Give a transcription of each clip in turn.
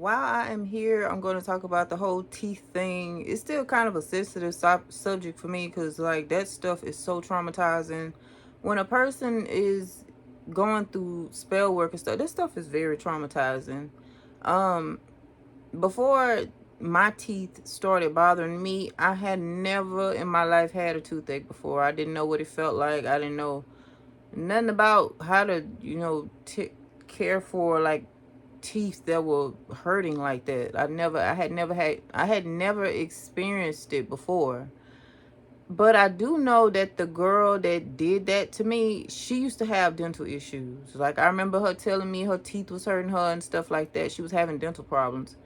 while I am here, I'm going to talk about the whole teeth thing. It's still kind of a sensitive subject for me because, like, that stuff is so traumatizing. When a person is going through spell work and stuff, this stuff is very traumatizing. Um, Before my teeth started bothering me, I had never in my life had a toothache before. I didn't know what it felt like. I didn't know nothing about how to, care for like teeth that were hurting like that. I had never experienced it before. But I do know that the girl that did that to me, she used to have dental issues. Like, I remember her telling me her teeth was hurting her and stuff like that. She was having dental problems.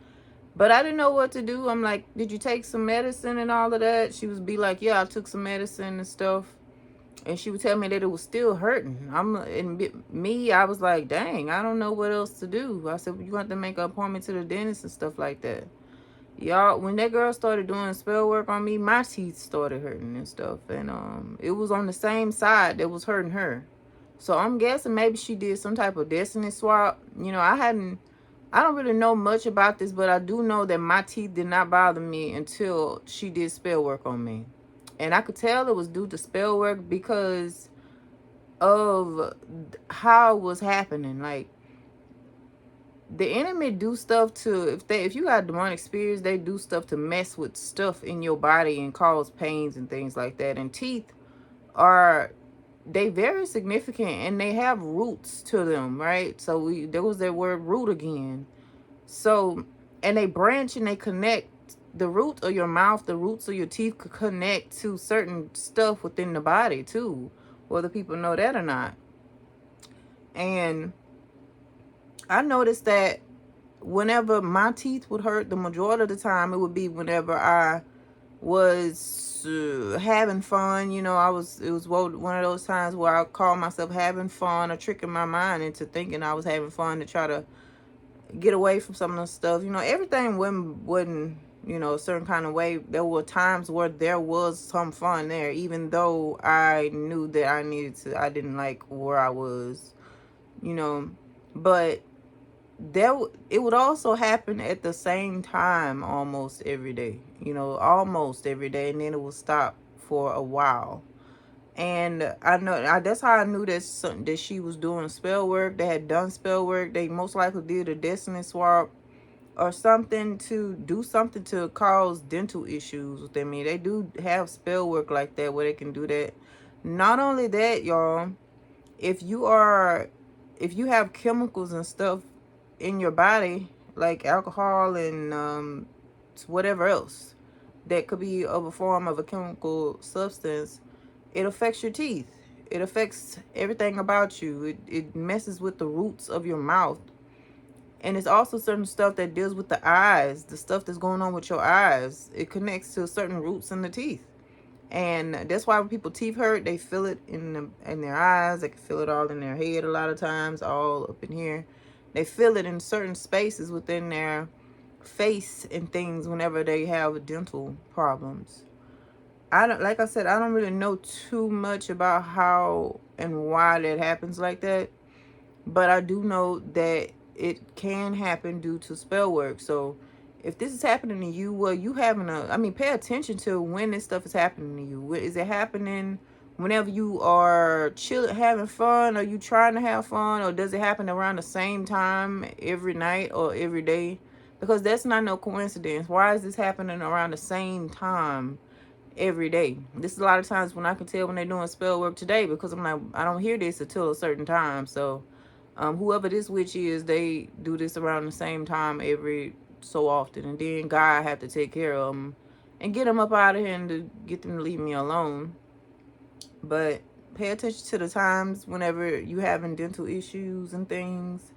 But I didn't know what to do. I'm like, did you take some medicine and all of that? She was be like, yeah, I took some medicine and stuff. And she would tell me that it was still hurting. I was like, dang, I don't know what else to do. I said, well, you have to make an appointment to the dentist and stuff like that. Y'all, when that girl started doing spell work on me, my teeth started hurting and stuff. And it was on the same side that was hurting her. So I'm guessing maybe she did some type of destiny swap. I don't really know much about this, but I do know that my teeth did not bother me until she did spell work on me. And I could tell it was due to spell work because of how it was happening. Like, the enemy do stuff to, if you got demonic spirits, they do stuff to mess with stuff in your body and cause pains and things like that. And teeth are, they very significant and they have roots to them, right? So there was that word root again. So, and they branch and they connect. The root of your mouth, the roots of your teeth could connect to certain stuff within the body too, whether people know that or not. And I noticed that whenever my teeth would hurt, the majority of the time it would be whenever I was having fun. It was one of those times where I call myself having fun or tricking my mind into thinking I was having fun to try to get away from some of the stuff. Everything wasn't a certain kind of way. There were times where there was some fun there, even though I knew that I didn't like where I was, you know. But it would also happen at the same time almost every day, almost every day, and then it would stop for a while. And that's how I knew that she was doing spell work. They had done spell work. They most likely did a destiny swap or something to do something to cause dental issues within me. They do have spell work like that where they can do that. Not only that, y'all, if you are if you have chemicals and stuff in your body, like alcohol and whatever else that could be of a form of a chemical substance, it affects your teeth. It affects everything about you. It messes with the roots of your mouth. And it's also certain stuff that deals with the eyes, the stuff that's going on with your eyes. It connects to certain roots in the teeth. And that's why when people teeth hurt, they feel it in their eyes. They can feel it all in their head a lot of times, all up in here. They feel it in certain spaces within their face and things whenever they have dental problems. Like I said, I don't really know too much about how and why that happens like that. But I do know that it can happen due to spell work. So if this is happening to you, well, pay attention to when this stuff is happening to you. Is it happening whenever you are chilling, having fun? Are you trying to have fun? Or does it happen around the same time every night or every day? Because that's not no coincidence. Why is this happening around the same time every day? This is a lot of times when I can tell when they're doing spell work today, because I'm like, I don't hear this until a certain time. So whoever this witch is, they do this around the same time every so often. And then God have to take care of them and get them up out of here and to get them to leave me alone. But pay attention to the times whenever you having dental issues and things.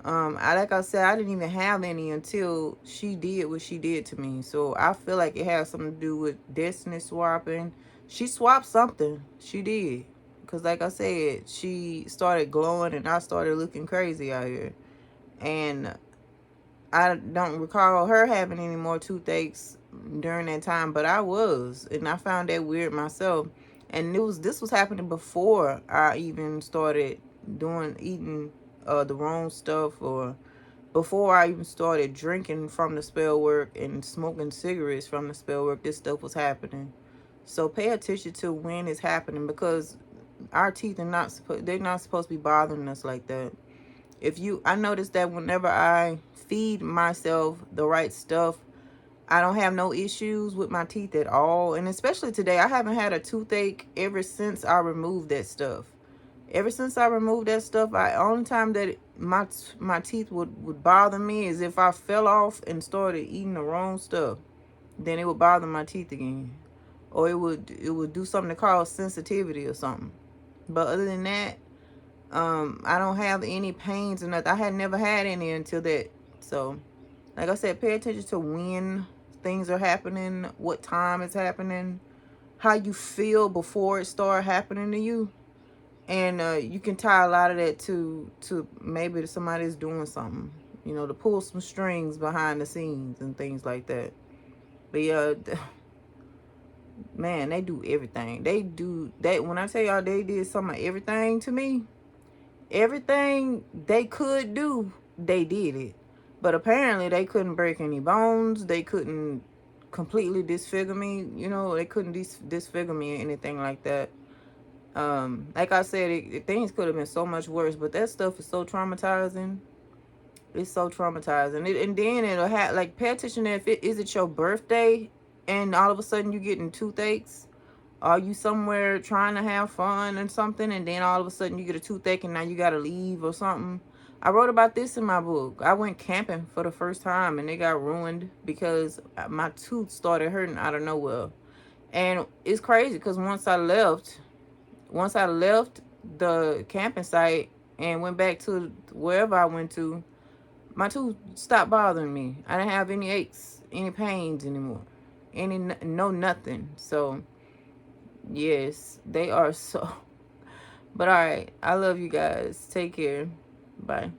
Like I said, I didn't even have any until she did what she did to me. So I feel like it has something to do with destiny swapping. She swapped something. She did. Because like I said, she started glowing and I started looking crazy out here. And I don't recall her having any more toothaches during that time, but I was. And I found that weird myself. And this was happening before I even started eating the wrong stuff or before I even started drinking from the Spellwork and smoking cigarettes from the Spellwork, this stuff was happening. So pay attention to when it's happening, because our teeth are not supposed, they're not supposed to be bothering us like that. I noticed that whenever I feed myself the right stuff, I don't have no issues with my teeth at all. And especially today, I haven't had a toothache ever since I removed that stuff. Ever since I removed that stuff, only time that my teeth would bother me is if I fell off and started eating the wrong stuff. Then it would bother my teeth again. Or it would do something to cause sensitivity or something. But other than that, I don't have any pains or nothing. I had never had any until that. So, like I said, pay attention to when things are happening, what time it's happening, how you feel before it start happening to you. And you can tie a lot of that to maybe somebody's doing something, to pull some strings behind the scenes and things like that. But yeah, man, they do everything. They do that. When I tell y'all they did some of everything to me, everything they could do, they did it. But apparently they couldn't break any bones. They couldn't completely disfigure me. They couldn't disfigure me or anything like that. Like I said, things could have been so much worse, but that stuff is so traumatizing. It's so traumatizing. And then it'll have, like, pay attention if is it your birthday and all of a sudden you getting toothaches. Are you somewhere trying to have fun and something, and then all of a sudden you get a toothache and now you got to leave or something? I wrote about this in my book. I went camping for the first time and it got ruined because my tooth started hurting out of nowhere. And it's crazy because once I left the camping site and went back to wherever I went to, my tooth stopped bothering me. I didn't have any aches, any pains anymore, no nothing. So yes, they are so. But all right, I love you guys. Take care. Bye.